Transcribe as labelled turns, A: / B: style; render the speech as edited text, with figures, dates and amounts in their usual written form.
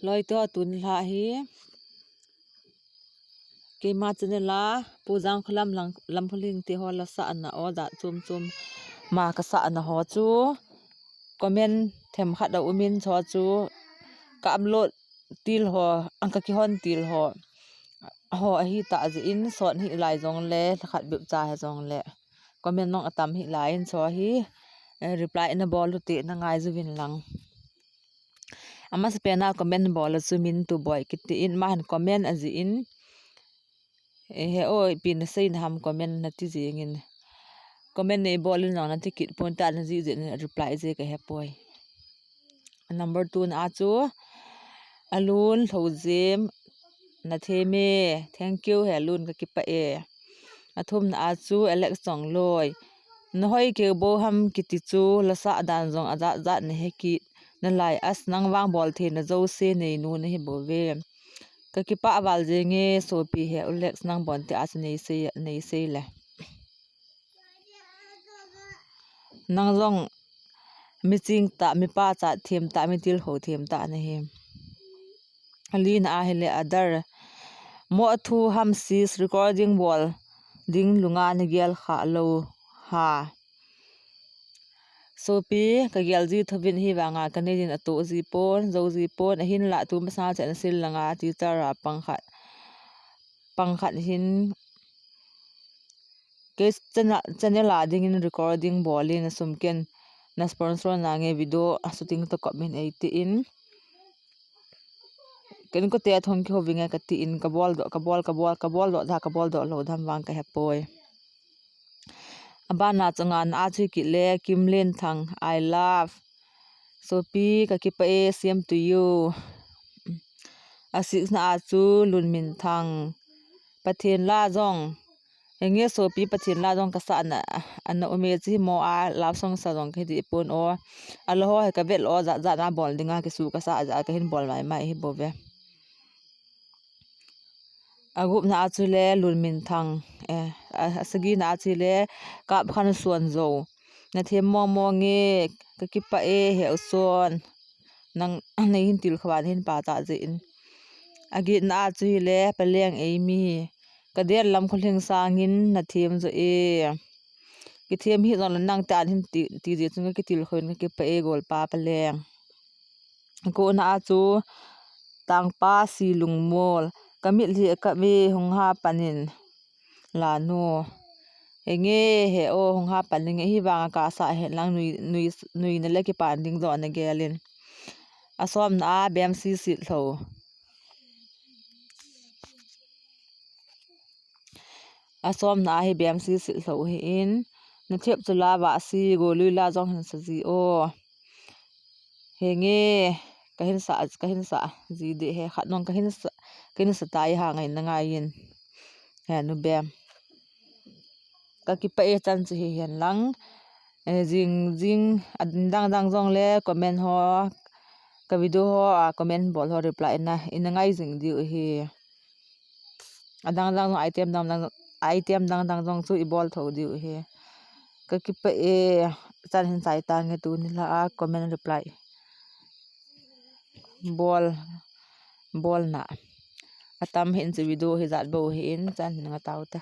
A: loi to tun la hi ke ma chane la pujang khalam lang lam phuling te ho la sa na o da chum chum ma ka sa na ho chu comment them khat da umin cho chu ka upload til ho angka ki hon til ho ho hi ta ji in son hi lai jong le khat bi cha ha jong le comment nong atam hi lai in cho hi reply na bol te na ngai zu win lang ama spena comment bol chu min tu boy kit in man comment aji in he oi pin sein ham comment na ti jingin comment nei bol in na tikit pon ta na ji reply je ka he poi number 2 na chu alun thojim na theme thank you he alun ka kipa e athum na chu alex chong loi noi ke bo ham kiti chu lasa dan jong aja ja ne he ki na lai as nang wang bol the na zo se nei nu ne he bo ve ka kipa wal je nge so pi he alex nang bon te as nei se le nang jong miching ta mi pa cha them ta mi til ho them ta ne he alin a hele adar mo thu ham sis recording wall ding lunga ni gel kha lo ha sopi ka gel ji thovin hi wanga kanejin ato ji pon zo ji pon hin la tu ma sa chen sil langa teacher a pangkhat hin ke channel a ding in recording bolin sumken na sponsor na nge video shooting to comment 80 in ken ko te thong ki hovinga ka ti in kabol do dha kabol do lo dham wang ka hepoi abana changa na achi ki le kimlen thang I love sopi ka ki pa e same to you asik na achu lunmin thang pathen la jong enge sopi pathen la jong ka sa na an ome chi mo a love song sa jong ke di pon o aloho he ka vel o za na bol dinga ke su ka sa ja ka hin bol mai hi bove agup na achule lunmin thang asagi na achile kap khan suan zo na them mo nge ka kipa e he son nang nei hin til khwan hin pa ta je in agi na achile paleng eimi ka der lam khuleng sangin na them zo e ki them hi zon nang tan hin ti je chung ki til khon ki pa e gol pa paleng ko na achu tangpa silung mol kamit li ka me hong ha panin la no enge he o hong ha panin hi wanga ka sa he lang nui na le ki pan ding zo na gelin asom na bem si si tho asom na hi bem si si tho hi in na thep chula wa si go lui la jong han sa ji o henge kahin sa ji de he khat nong kahin sa tai ha ngai na ngai in he nu bem ka ki pa e chan chi hian lang jing dang jong le comment ho ka video ho comment bol ho reply na in ngai jing di hi adang item dang jong chu i bol tho di hi ka ki pa e chan hin sai ta nge tu ni la comment reply bol na atam hin chi video hi zat bo hi in chan nga tau ta